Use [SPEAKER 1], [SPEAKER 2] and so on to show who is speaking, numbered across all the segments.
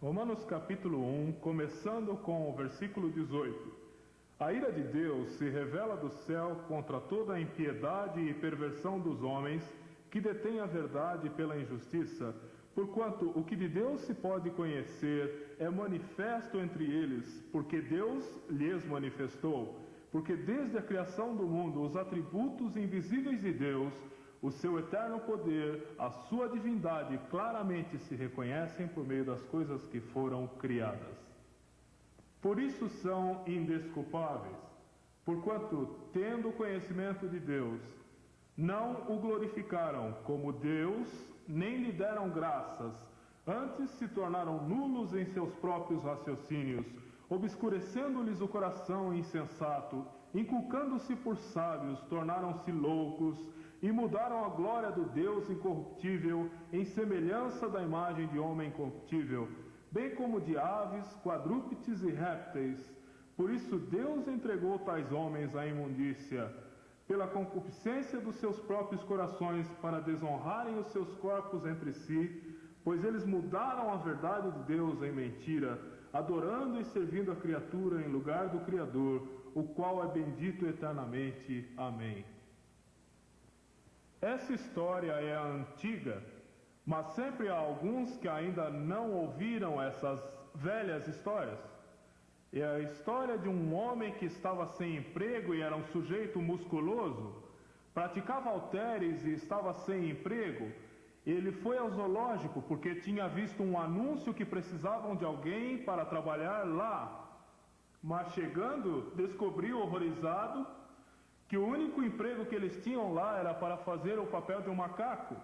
[SPEAKER 1] Romanos capítulo 1, começando com o versículo 18. A ira de Deus se revela do céu contra toda a impiedade e perversão dos homens que detêm a verdade pela injustiça, porquanto o que de Deus se pode conhecer é manifesto entre eles, porque Deus lhes manifestou. Porque desde a criação do mundo os atributos invisíveis de Deus, o seu eterno poder, a sua divindade claramente se reconhecem por meio das coisas que foram criadas. Por isso são indesculpáveis, porquanto, tendo conhecimento de Deus, não o glorificaram como Deus, nem lhe deram graças, antes se tornaram nulos em seus próprios raciocínios, obscurecendo-lhes o coração insensato, inculcando-se por sábios, tornaram-se loucos, e mudaram a glória do Deus incorruptível em semelhança da imagem de homem corruptível, bem como de aves, quadrúpedes e répteis. Por isso Deus entregou tais homens à imundícia, pela concupiscência dos seus próprios corações, para desonrarem os seus corpos entre si, pois eles mudaram a verdade de Deus em mentira, adorando e servindo a criatura em lugar do Criador, o qual é bendito eternamente. Amém. Essa história é antiga, mas sempre há alguns que ainda não ouviram essas velhas histórias. É a história de um homem que estava sem emprego e era um sujeito musculoso, praticava halteres e estava sem emprego. Ele foi ao zoológico porque tinha visto um anúncio que precisavam de alguém para trabalhar lá. Mas chegando, descobriu horrorizado que o único emprego que eles tinham lá era para fazer o papel de um macaco.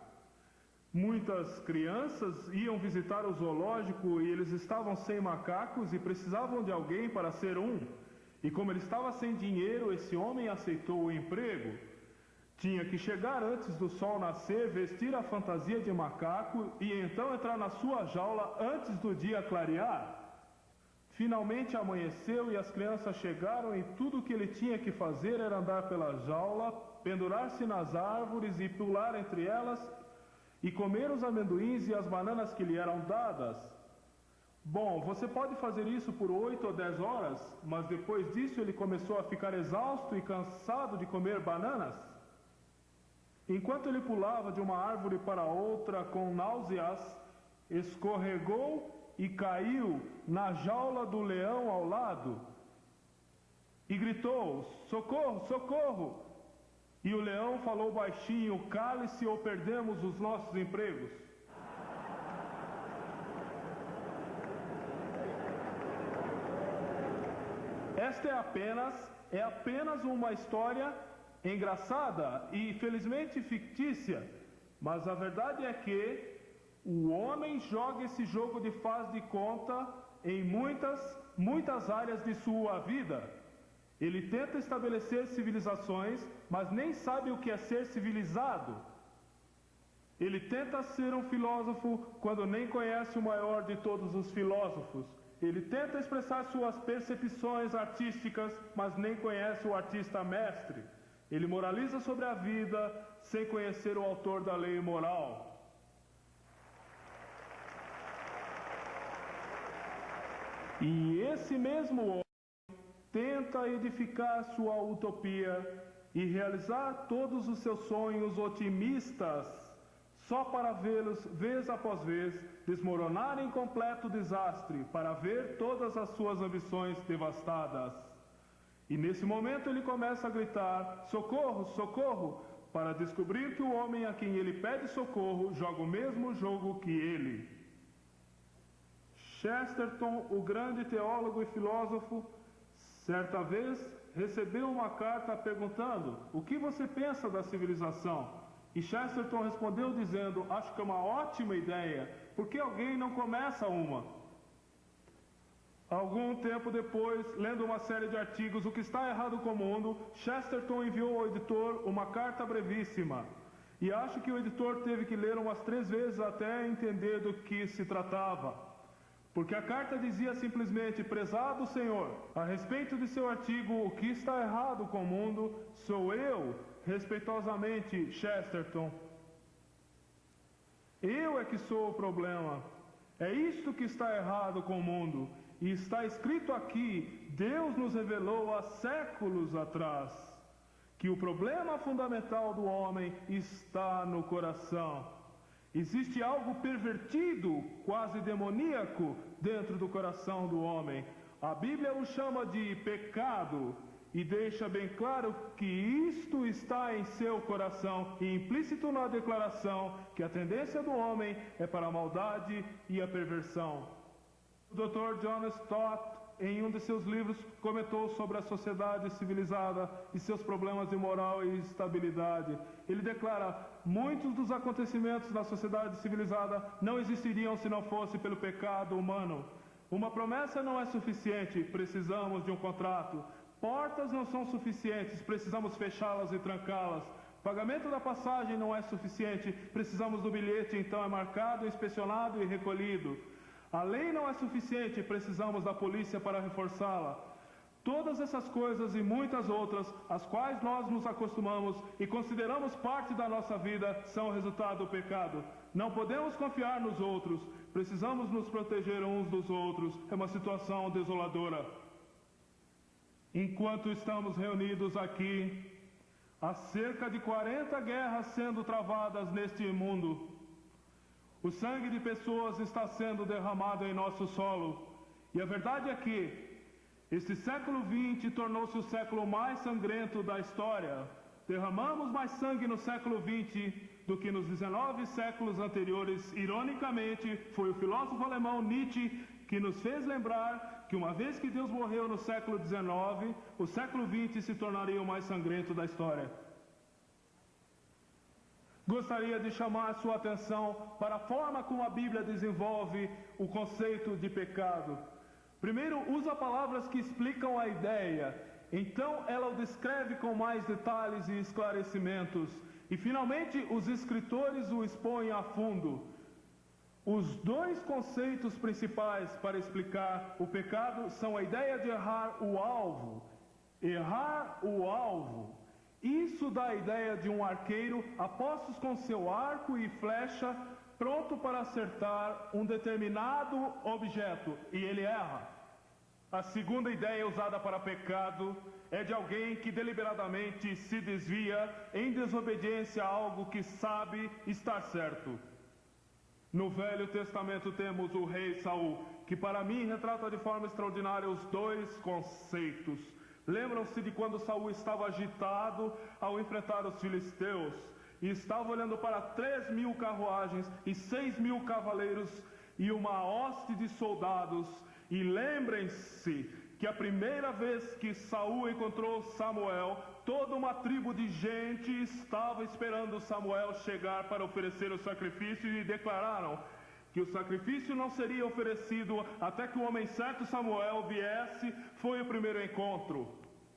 [SPEAKER 1] Muitas crianças iam visitar o zoológico e eles estavam sem macacos e precisavam de alguém para ser um. E como ele estava sem dinheiro, esse homem aceitou o emprego. Tinha que chegar antes do sol nascer, vestir a fantasia de macaco e então entrar na sua jaula antes do dia clarear. Finalmente amanheceu e as crianças chegaram e tudo o que ele tinha que fazer era andar pela jaula, pendurar-se nas árvores e pular entre elas e comer os amendoins e as bananas que lhe eram dadas. Bom, você pode fazer isso por 8 ou 10 horas, mas depois disso ele começou a ficar exausto e cansado de comer bananas. Enquanto ele pulava de uma árvore para outra com náuseas, escorregou e caiu na jaula do leão ao lado e gritou: socorro, socorro! E o leão falou baixinho: cale-se ou perdemos os nossos empregos. Esta é apenas uma história engraçada e felizmente fictícia, mas a verdade é que o homem joga esse jogo de faz de conta em muitas áreas de sua vida. Ele tenta estabelecer civilizações, mas nem sabe o que é ser civilizado. Ele tenta ser um filósofo quando nem conhece o maior de todos os filósofos. Ele tenta expressar suas percepções artísticas, mas nem conhece o artista mestre. Ele moraliza sobre a vida sem conhecer o autor da lei moral. E esse mesmo homem tenta edificar sua utopia e realizar todos os seus sonhos otimistas, só para vê-los, vez após vez, desmoronar em completo desastre, para ver todas as suas ambições devastadas. E nesse momento ele começa a gritar: socorro, socorro, para descobrir que o homem a quem ele pede socorro joga o mesmo jogo que ele. Chesterton, o grande teólogo e filósofo, certa vez recebeu uma carta perguntando: o que você pensa da civilização? E Chesterton respondeu dizendo: acho que é uma ótima ideia, por que alguém não começa uma? Algum tempo depois, lendo uma série de artigos, O que está errado com o mundo, Chesterton enviou ao editor uma carta brevíssima. E acho que o editor teve que ler umas 3 vezes até entender do que se tratava. Porque a carta dizia simplesmente: prezado senhor, a respeito de seu artigo O que está errado com o mundo, sou eu, respeitosamente, Chesterton. Eu é que sou o problema. É isto que está errado com o mundo. E está escrito aqui, Deus nos revelou há séculos atrás, que o problema fundamental do homem está no coração. Existe algo pervertido, quase demoníaco, dentro do coração do homem. A Bíblia o chama de pecado e deixa bem claro que isto está em seu coração e implícito na declaração que a tendência do homem é para a maldade e a perversão. O Dr. John Stott, em um de seus livros, comentou sobre a sociedade civilizada e seus problemas de moral e estabilidade. Ele declara: muitos dos acontecimentos da sociedade civilizada não existiriam se não fosse pelo pecado humano. Uma promessa não é suficiente, precisamos de um contrato. Portas não são suficientes, precisamos fechá-las e trancá-las. Pagamento da passagem não é suficiente, precisamos do bilhete, então é marcado, inspecionado e recolhido. A lei não é suficiente, precisamos da polícia para reforçá-la. Todas essas coisas e muitas outras, às quais nós nos acostumamos e consideramos parte da nossa vida, são resultado do pecado. Não podemos confiar nos outros, precisamos nos proteger uns dos outros. É uma situação desoladora. Enquanto estamos reunidos aqui, há cerca de 40 guerras sendo travadas neste mundo. O sangue de pessoas está sendo derramado em nosso solo. E a verdade é que este século XX tornou-se o século mais sangrento da história. Derramamos mais sangue no século XX do que nos 19 séculos anteriores. Ironicamente, foi o filósofo alemão Nietzsche que nos fez lembrar que uma vez que Deus morreu no século XIX, o século XX se tornaria o mais sangrento da história. Gostaria de chamar a sua atenção para a forma como a Bíblia desenvolve o conceito de pecado. Primeiro, usa palavras que explicam a ideia. Então, ela o descreve com mais detalhes e esclarecimentos. E, finalmente, os escritores o expõem a fundo. Os dois conceitos principais para explicar o pecado são a ideia de errar o alvo. Errar o alvo. Isso dá a ideia de um arqueiro a postos com seu arco e flecha, pronto para acertar um determinado objeto, e ele erra. A segunda ideia usada para pecado é de alguém que deliberadamente se desvia em desobediência a algo que sabe estar certo. No Velho Testamento temos o rei Saul, que para mim retrata de forma extraordinária os dois conceitos. Lembram-se de quando Saul estava agitado ao enfrentar os filisteus e estava olhando para 3.000 carruagens e 6.000 cavaleiros e uma hoste de soldados. E lembrem-se que a primeira vez que Saul encontrou Samuel, toda uma tribo de gente estava esperando Samuel chegar para oferecer o sacrifício e declararam que o sacrifício não seria oferecido até que o homem certo Samuel viesse. Foi o primeiro encontro.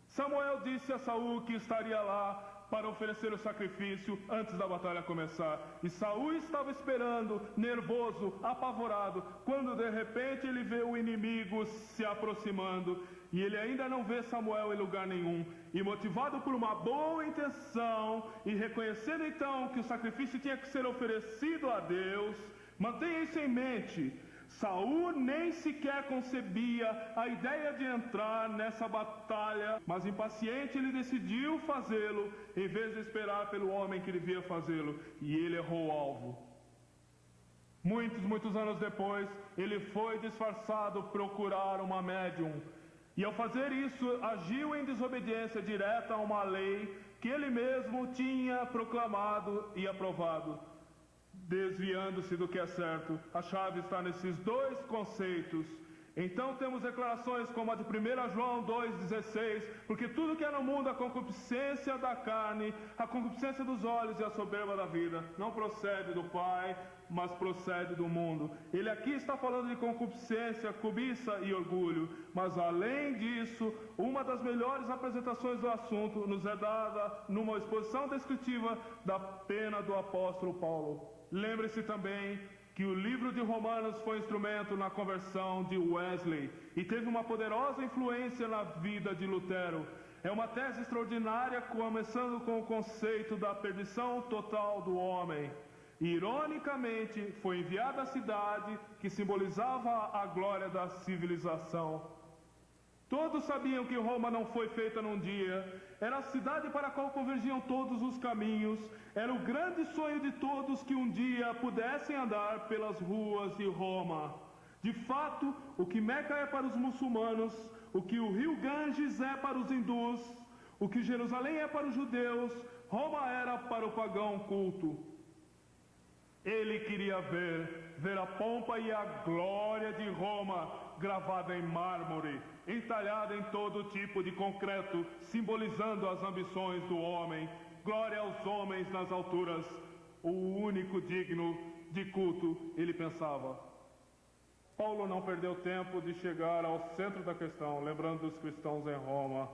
[SPEAKER 1] Samuel disse a Saul que estaria lá para oferecer o sacrifício antes da batalha começar. E Saul estava esperando, nervoso, apavorado, quando de repente ele vê o inimigo se aproximando. E ele ainda não vê Samuel em lugar nenhum. E motivado por uma boa intenção, e reconhecendo então que o sacrifício tinha que ser oferecido a Deus, mantenha isso em mente. Saul nem sequer concebia a ideia de entrar nessa batalha, mas impaciente ele decidiu fazê-lo, em vez de esperar pelo homem que devia fazê-lo, e ele errou o alvo. Muitos anos depois, ele foi disfarçado procurar uma médium, e ao fazer isso, agiu em desobediência direta a uma lei que ele mesmo tinha proclamado e aprovado, desviando-se do que é certo. A chave está nesses dois conceitos. Então temos declarações como a de 1 João 2,16, porque tudo que é no mundo, a concupiscência da carne, a concupiscência dos olhos e a soberba da vida, não procede do Pai, mas procede do mundo. Ele aqui está falando de concupiscência, cobiça e orgulho, mas além disso, uma das melhores apresentações do assunto nos é dada numa exposição descritiva da pena do apóstolo Paulo. Lembre-se também que o livro de Romanos foi instrumento na conversão de Wesley e teve uma poderosa influência na vida de Lutero. É uma tese extraordinária, começando com o conceito da perdição total do homem. Ironicamente, foi enviada à cidade que simbolizava a glória da civilização. Todos sabiam que Roma não foi feita num dia. Era a cidade para a qual convergiam todos os caminhos. Era o grande sonho de todos que um dia pudessem andar pelas ruas de Roma. De fato, o que Meca é para os muçulmanos, o que o rio Ganges é para os hindus, o que Jerusalém é para os judeus, Roma era para o pagão culto. Ele queria ver a pompa e a glória de Roma gravada em mármore, entalhada em todo tipo de concreto, simbolizando as ambições do homem. Glória aos homens nas alturas, o único digno de culto, ele pensava. Paulo não perdeu tempo de chegar ao centro da questão, lembrando os cristãos em Roma,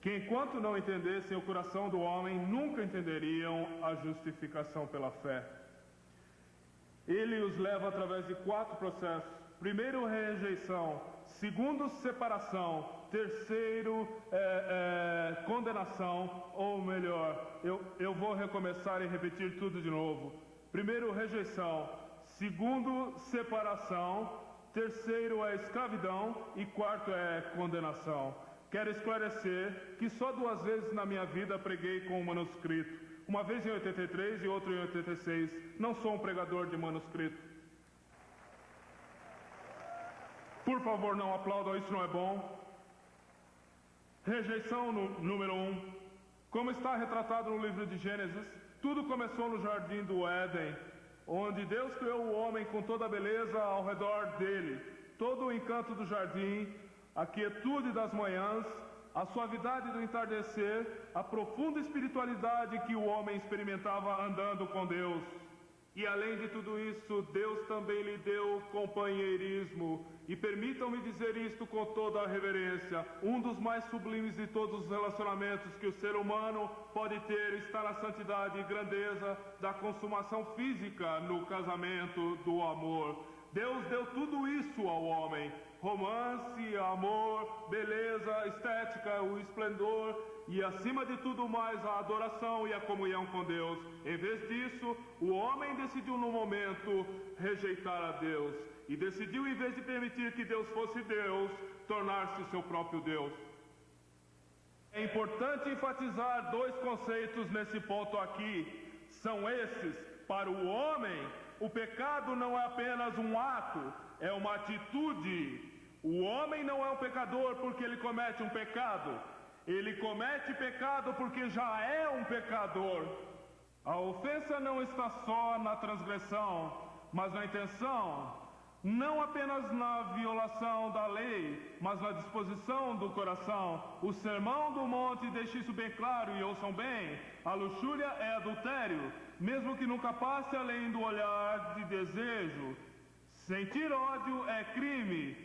[SPEAKER 1] que enquanto não entendessem o coração do homem, nunca entenderiam a justificação pela fé. Ele os leva através de 4 processos. Primeiro, rejeição. Segundo, separação. Terceiro, condenação. Ou melhor, eu vou recomeçar e repetir tudo de novo. Primeiro, rejeição. Segundo, separação. Terceiro é escravidão. E quarto é condenação. Quero esclarecer que só 2 vezes na minha vida preguei com um manuscrito. Uma vez em 83 e outra em 86. Não sou um pregador de manuscrito. Por favor, não aplaudam, isso não é bom. Rejeição número 1. Como está retratado no livro de Gênesis, tudo começou no jardim do Éden, onde Deus criou o homem com toda a beleza ao redor dele. Todo o encanto do jardim, a quietude das manhãs, a suavidade do entardecer, a profunda espiritualidade que o homem experimentava andando com Deus. E além de tudo isso, Deus também lhe deu companheirismo. E permitam-me dizer isto com toda a reverência, um dos mais sublimes de todos os relacionamentos que o ser humano pode ter está na santidade e grandeza da consumação física no casamento do amor. Deus deu tudo isso ao homem: romance, amor, beleza, estética, o esplendor e, acima de tudo mais, a adoração e a comunhão com Deus. Em vez disso, o homem decidiu no momento rejeitar a Deus e decidiu, em vez de permitir que Deus fosse Deus, tornar-se o seu próprio Deus. É importante enfatizar 2 conceitos nesse ponto aqui. São esses: para o homem, o pecado não é apenas um ato, é uma atitude. O homem não é um pecador porque ele comete um pecado. Ele comete pecado porque já é um pecador. A ofensa não está só na transgressão, mas na intenção. Não apenas na violação da lei, mas na disposição do coração. O Sermão do Monte deixa isso bem claro, e ouçam bem: a luxúria é adultério, mesmo que nunca passe além do olhar de desejo. Sentir ódio é crime,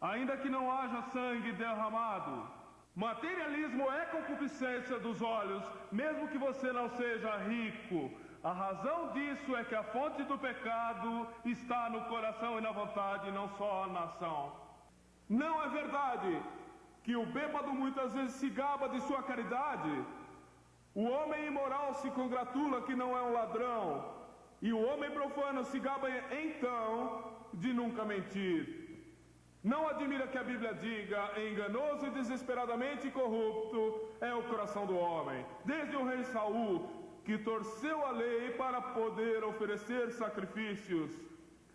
[SPEAKER 1] ainda que não haja sangue derramado. Materialismo é concupiscência dos olhos, mesmo que você não seja rico. A razão disso é que a fonte do pecado está no coração e na vontade, não só na ação. Não é verdade que o bêbado muitas vezes se gaba de sua caridade? O homem imoral se congratula que não é um ladrão, e o homem profano se gaba então de nunca mentir. Não admira que a Bíblia diga: enganoso e desesperadamente corrupto é o coração do homem. Desde o rei Saul, que torceu a lei para poder oferecer sacrifícios,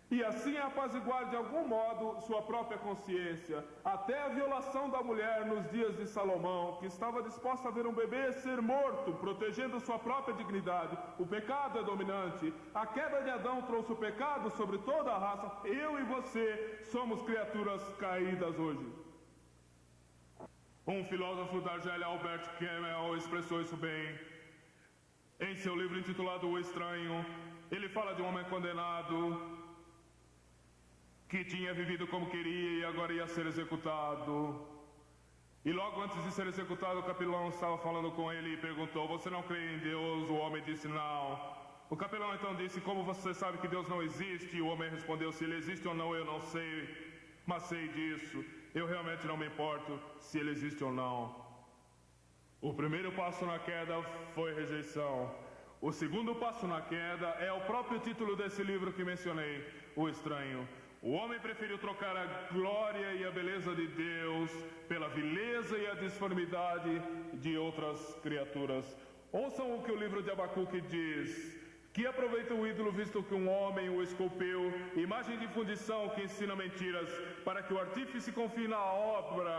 [SPEAKER 1] e assim apaziguar de algum modo sua própria consciência, até a violação da mulher nos dias de Salomão, que estava disposta a ver um bebê ser morto, protegendo sua própria dignidade. O pecado é dominante. A queda de Adão trouxe o pecado sobre toda a raça. Eu e você somos criaturas caídas hoje. Um filósofo da Argélia, Albert Camus, expressou isso bem em seu livro intitulado O Estranho. Ele fala de um homem condenado que tinha vivido como queria e agora ia ser executado. E logo antes de ser executado, o capelão estava falando com ele e perguntou: você não crê em Deus? O homem disse: não. O capelão então disse: como você sabe que Deus não existe? E o homem respondeu: se ele existe ou não, eu não sei, mas sei disso. Eu realmente não me importo se ele existe ou não. O primeiro passo na queda foi rejeição. O segundo passo na queda é o próprio título desse livro que mencionei, O Estranho. O homem preferiu trocar a glória e a beleza de Deus pela vileza e a disformidade de outras criaturas. Ouçam o que o livro de Abacuque diz. Que aproveita o ídolo visto que um homem o esculpiu, imagem de fundição que ensina mentiras, para que o artífice confie na obra,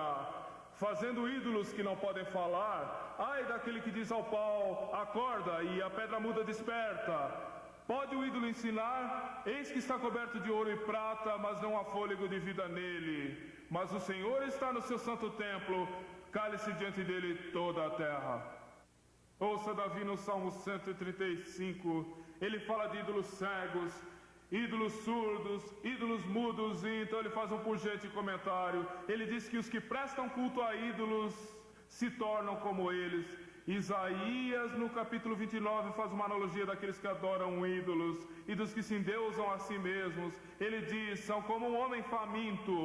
[SPEAKER 1] fazendo ídolos que não podem falar. Ai daquele que diz ao pau, acorda, e a pedra muda desperta. Pode o ídolo ensinar? Eis que está coberto de ouro e prata, mas não há fôlego de vida nele. Mas o Senhor está no seu santo templo, cale-se diante dele toda a terra. Ouça Davi no Salmo 135, ele fala de ídolos cegos, ídolos surdos, ídolos mudos, e então ele faz um pungente comentário. Ele diz que os que prestam culto a ídolos se tornam como eles. Isaías, no capítulo 29, faz uma analogia daqueles que adoram ídolos e dos que se endeusam a si mesmos. Ele diz, são como um homem faminto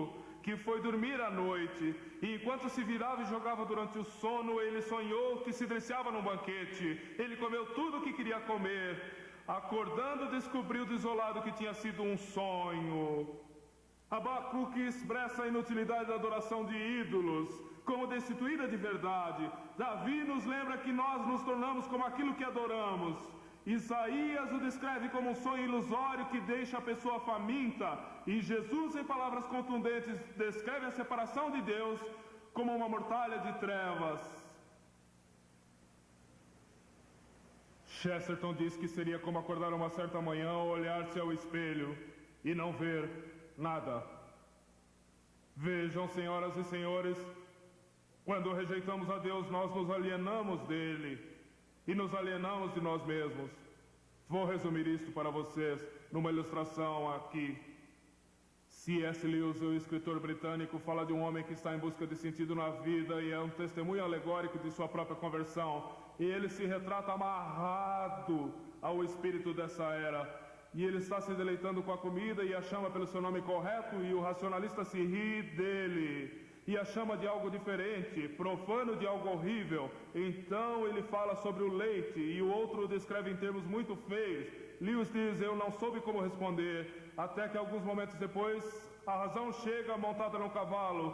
[SPEAKER 1] que foi dormir à noite, e enquanto se virava e jogava durante o sono, ele sonhou que se deliciava num banquete. Ele comeu tudo o que queria comer. Acordando, descobriu desolado que tinha sido um sonho. Abacuque expressa a inutilidade da adoração de ídolos como destituída de verdade. Davi nos lembra que nós nos tornamos como aquilo que adoramos. Isaías o descreve como um sonho ilusório que deixa a pessoa faminta, e Jesus, em palavras contundentes, descreve a separação de Deus como uma mortalha de trevas. Chesterton diz que seria como acordar uma certa manhã, olhar-se ao espelho e não ver nada. Vejam, senhoras e senhores, quando rejeitamos a Deus, nós nos alienamos dele e nos alienamos de nós mesmos. Vou resumir isto para vocês numa ilustração aqui. C.S. Lewis, o escritor britânico, fala de um homem que está em busca de sentido na vida e é um testemunho alegórico de sua própria conversão. E ele se retrata amarrado ao espírito dessa era. E ele está se deleitando com a comida e a chama pelo seu nome correto, e o racionalista se ri dele e a chama de algo diferente, profano de algo horrível. Então ele fala sobre o leite e o outro o descreve em termos muito feios. Lewis diz, eu não soube como responder, até que alguns momentos depois a razão chega montada no cavalo.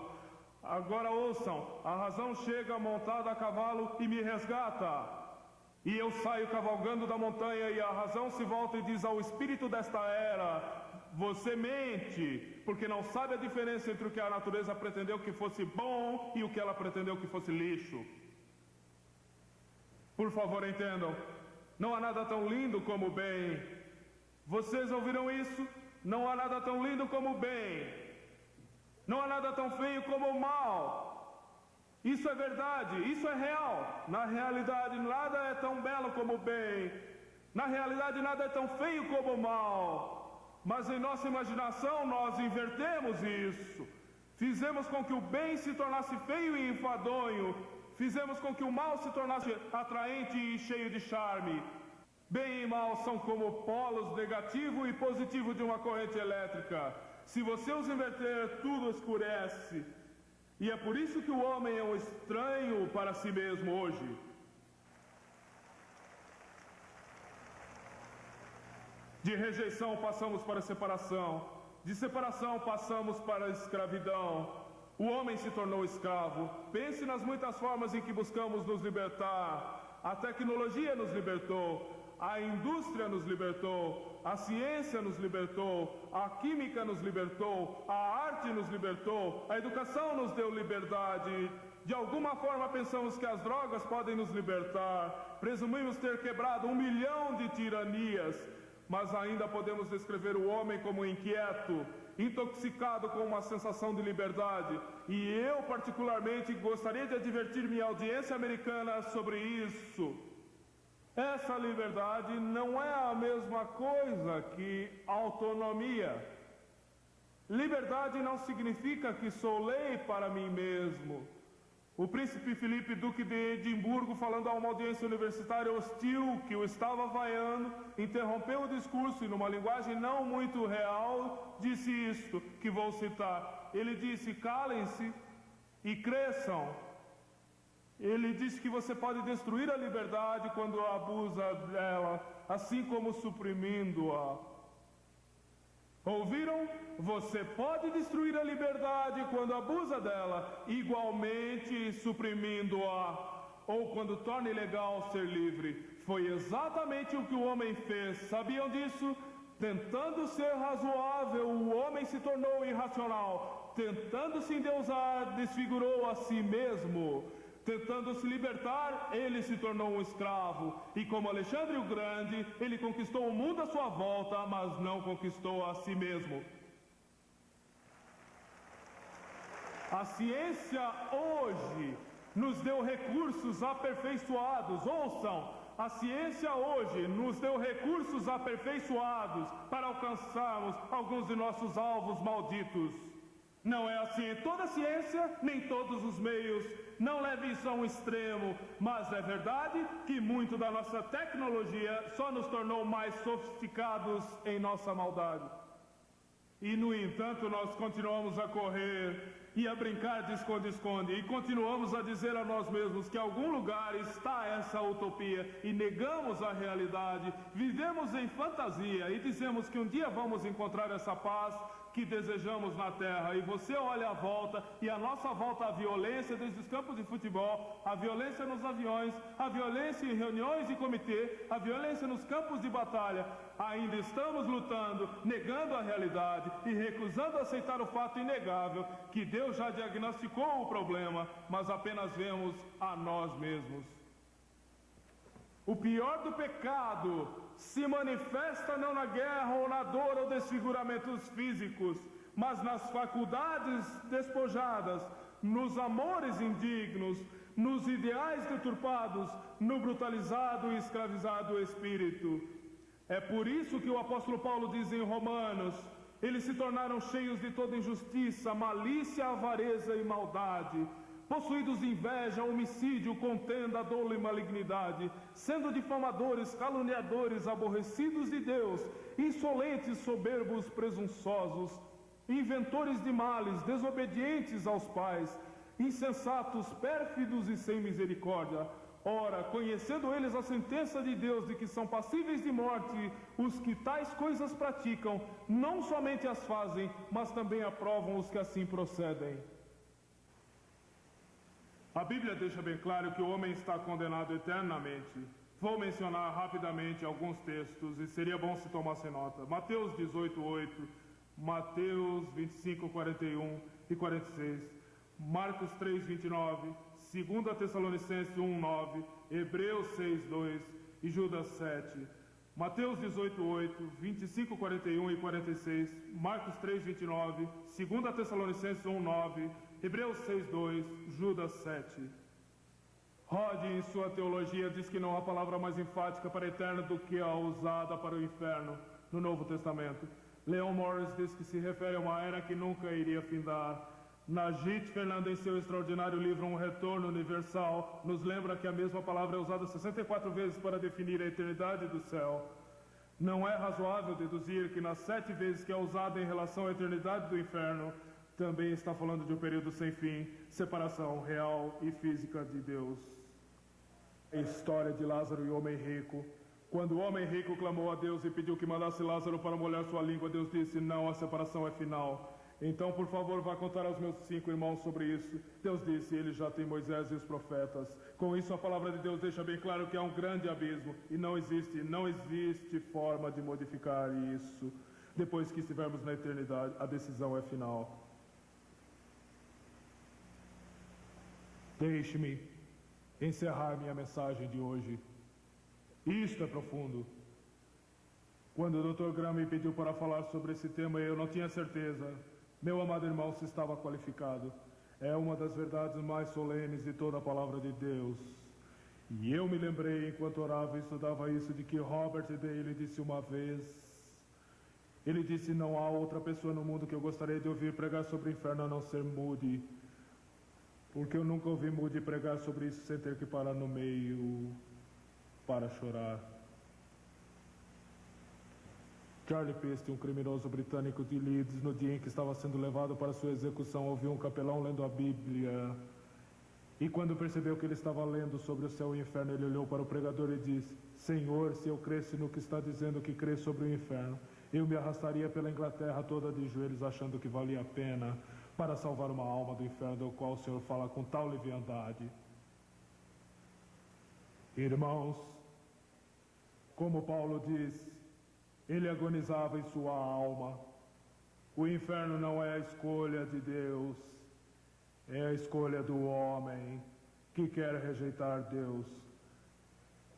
[SPEAKER 1] Agora ouçam, a razão chega montada a cavalo e me resgata. E eu saio cavalgando da montanha, e a razão se volta e diz ao espírito desta era, você mente, porque não sabe a diferença entre o que a natureza pretendeu que fosse bom e o que ela pretendeu que fosse lixo. Por favor, entendam, não há nada tão lindo como o bem. Vocês ouviram isso? Não há nada tão lindo como o bem. Não há nada tão feio como o mal. Isso é verdade, isso é real. Na realidade, nada é tão belo como o bem. Na realidade, nada é tão feio como o mal. Mas em nossa imaginação, nós invertemos isso. Fizemos com que o bem se tornasse feio e enfadonho. Fizemos com que o mal se tornasse atraente e cheio de charme. Bem e mal são como polos negativo e positivo de uma corrente elétrica. Se você os inverter, tudo escurece. E é por isso que o homem é um estranho para si mesmo hoje. De rejeição passamos para separação. De separação passamos para a escravidão. O homem se tornou escravo. Pense nas muitas formas em que buscamos nos libertar. A tecnologia nos libertou. A indústria nos libertou, a ciência nos libertou, a química nos libertou, a arte nos libertou, a educação nos deu liberdade. De alguma forma pensamos que as drogas podem nos libertar. Presumimos ter quebrado 1 milhão de tiranias, mas ainda podemos descrever o homem como inquieto, intoxicado com uma sensação de liberdade. E eu particularmente gostaria de advertir minha audiência americana sobre isso. Essa liberdade não é a mesma coisa que autonomia. Liberdade não significa que sou lei para mim mesmo. O príncipe Felipe, duque de Edimburgo, falando a uma audiência universitária hostil que o estava vaiando, interrompeu o discurso e, numa linguagem não muito real, disse isto, que vou citar. Ele disse, calem-se e cresçam. Ele disse que você pode destruir a liberdade quando abusa dela, assim como suprimindo-a. Ouviram? Você pode destruir a liberdade quando abusa dela, igualmente suprimindo-a, ou quando torna ilegal ser livre. Foi exatamente o que o homem fez. Sabiam disso? Tentando ser razoável, o homem se tornou irracional. Tentando se endeusar, desfigurou a si mesmo. Tentando se libertar, ele se tornou um escravo. E como Alexandre o Grande, ele conquistou o mundo à sua volta, mas não conquistou a si mesmo. A ciência hoje nos deu recursos aperfeiçoados. Ouçam, a ciência hoje nos deu recursos aperfeiçoados para alcançarmos alguns de nossos alvos malditos. Não é assim em toda a ciência, nem todos os meios. Não leve isso a um extremo, mas é verdade que muito da nossa tecnologia só nos tornou mais sofisticados em nossa maldade. E, no entanto, nós continuamos a correr e a brincar de esconde-esconde, e continuamos a dizer a nós mesmos que em algum lugar está essa utopia, e negamos a realidade, vivemos em fantasia, e dizemos que um dia vamos encontrar essa paz que desejamos na terra. E você olha à volta, e à nossa volta a violência, desde os campos de futebol, a violência nos aviões, a violência em reuniões de comitê, a violência nos campos de batalha. Ainda estamos lutando, negando a realidade e recusando aceitar o fato inegável que Deus já diagnosticou o problema, mas apenas vemos a nós mesmos. O pior do pecado se manifesta não na guerra ou na dor ou desfiguramentos físicos, mas nas faculdades despojadas, nos amores indignos, nos ideais deturpados, no brutalizado e escravizado espírito. É por isso que o apóstolo Paulo diz em Romanos: eles se tornaram cheios de toda injustiça, malícia, avareza e maldade, possuídos de inveja, homicídio, contenda, dolo e malignidade, sendo difamadores, caluniadores, aborrecidos de Deus, insolentes, soberbos, presunçosos, inventores de males, desobedientes aos pais, insensatos, pérfidos e sem misericórdia. Ora, conhecendo eles a sentença de Deus de que são passíveis de morte os que tais coisas praticam, não somente as fazem, mas também aprovam os que assim procedem. A Bíblia deixa bem claro que o homem está condenado eternamente. Vou mencionar rapidamente alguns textos e seria bom se tomasse nota. Mateus 18:8, Mateus 25:41 e 46, Marcos 3:29, 2 Tessalonicenses 1:9, Hebreus 6:2 e Judas 7. Mateus 18:8, 25:41 e 46, Marcos 3:29, 2 Tessalonicenses 1:9, Hebreus 6:2, Judas 7. Rod, em sua teologia, diz que não há palavra mais enfática para eterno do que a usada para o inferno no Novo Testamento. Leon Morris diz que se refere a uma era que nunca iria findar. Najit Fernando, em seu extraordinário livro Um Retorno Universal, nos lembra que a mesma palavra é usada 64 vezes para definir a eternidade do céu. Não é razoável deduzir que nas 7 vezes que é usada em relação à eternidade do inferno, também está falando de um período sem fim, separação real e física de Deus. A história de Lázaro e o homem rico. Quando o homem rico clamou a Deus e pediu que mandasse Lázaro para molhar sua língua, Deus disse: não, a separação é final. Então, por favor, vá contar aos meus 5 irmãos sobre isso. Deus disse: ele já tem Moisés e os profetas. Com isso, a palavra de Deus deixa bem claro que há um grande abismo e não existe forma de modificar isso. Depois que estivermos na eternidade, a decisão é final. Deixe-me encerrar minha mensagem de hoje. Isto é profundo. Quando o Dr. Graham me pediu para falar sobre esse tema, eu não tinha certeza. Meu amado irmão, se estava qualificado. É uma das verdades mais solenes de toda a palavra de Deus. E eu me lembrei, enquanto orava e estudava isso, de que Robert Daley disse uma vez. Ele disse: não há outra pessoa no mundo que eu gostaria de ouvir pregar sobre o inferno a não ser Moody. Porque eu nunca ouvi Moody pregar sobre isso sem ter que parar no meio para chorar. Charlie Piste, um criminoso britânico de Leeds, no dia em que estava sendo levado para sua execução, ouviu um capelão lendo a Bíblia E quando percebeu que ele estava lendo sobre o céu e o inferno, ele olhou para o pregador e disse: Senhor, se eu cresce no que está dizendo que crê sobre o inferno, eu me arrastaria pela Inglaterra toda de joelhos, achando que valia a pena para salvar uma alma do inferno, do qual o Senhor fala com tal leviandade. Irmãos, como Paulo diz, ele agonizava em sua alma. O inferno não é a escolha de Deus, é a escolha do homem que quer rejeitar Deus.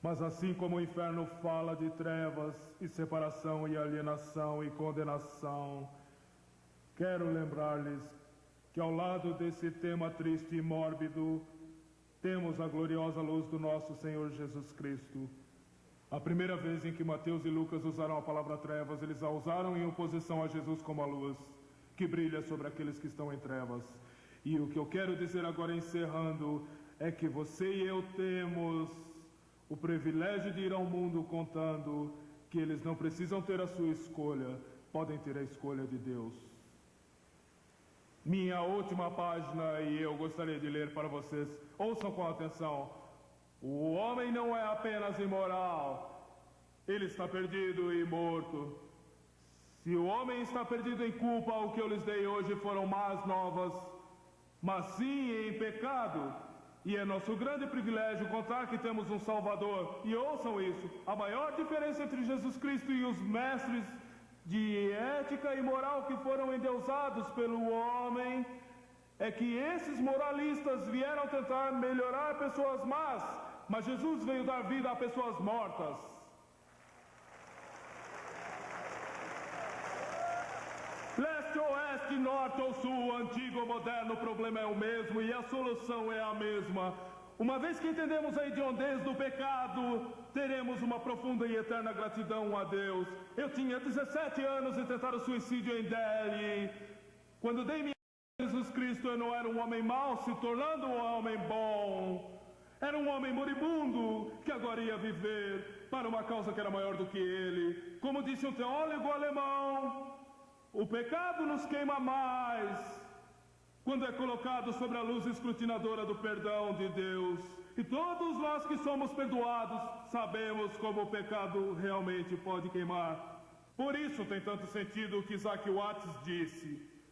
[SPEAKER 1] Mas assim como o inferno fala de trevas e separação e alienação e condenação, quero lembrar-lhes que ao lado desse tema triste e mórbido, temos a gloriosa luz do nosso Senhor Jesus Cristo. A primeira vez em que Mateus e Lucas usaram a palavra trevas, eles a usaram em oposição a Jesus como a luz, que brilha sobre aqueles que estão em trevas. E o que eu quero dizer agora, encerrando, é que você e eu temos o privilégio de ir ao mundo contando que eles não precisam ter a sua escolha, podem ter a escolha de Deus. Minha última página, e eu gostaria de ler para vocês, ouçam com atenção. O homem não é apenas imoral, ele está perdido e morto. Se o homem está perdido em culpa, o que eu lhes dei hoje foram más novas, mas sim em pecado. E é nosso grande privilégio contar que temos um Salvador. E ouçam isso, a maior diferença entre Jesus Cristo e os mestres de ética e moral que foram endeusados pelo homem é que esses moralistas vieram tentar melhorar pessoas más, mas Jesus veio dar vida a pessoas mortas. Leste, oeste, norte ou sul, antigo ou moderno, o problema é o mesmo e a solução é a mesma. Uma vez que entendemos a hediondez do pecado, teremos uma profunda e eterna gratidão a Deus. Eu tinha 17 anos e tentaram suicídio em Delhi. Quando dei minha vida a Jesus Cristo, eu não era um homem mau, se tornando um homem bom. Era um homem moribundo, que agora ia viver para uma causa que era maior do que ele. Como disse um teólogo alemão, o pecado nos queima mais quando é colocado sobre a luz escrutinadora do perdão de Deus. E todos nós que somos perdoados sabemos como o pecado realmente pode queimar. Por isso tem tanto sentido o que Isaac Watts disse: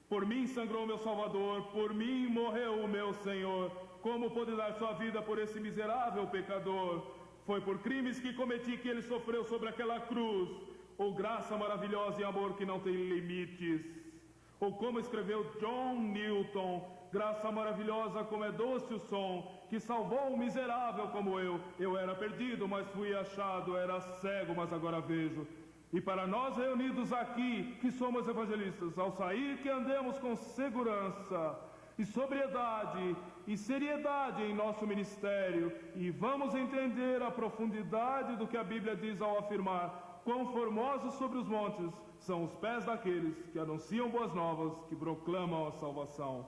[SPEAKER 1] por mim sangrou meu Salvador, por mim morreu o meu Senhor. Como pôde dar sua vida por esse miserável pecador? Foi por crimes que cometi que ele sofreu sobre aquela cruz. Ou graça maravilhosa e amor que não tem limites. Ou como escreveu John Newton, graça maravilhosa como é doce o som, que salvou um miserável como eu. Eu era perdido, mas fui achado, era cego, mas agora vejo. E para nós reunidos aqui, que somos evangelistas, ao sair que andemos com segurança e sobriedade e seriedade em nosso ministério, e vamos entender a profundidade do que a Bíblia diz ao afirmar: quão formosos sobre os montes são os pés daqueles que anunciam boas novas, que proclamam a salvação.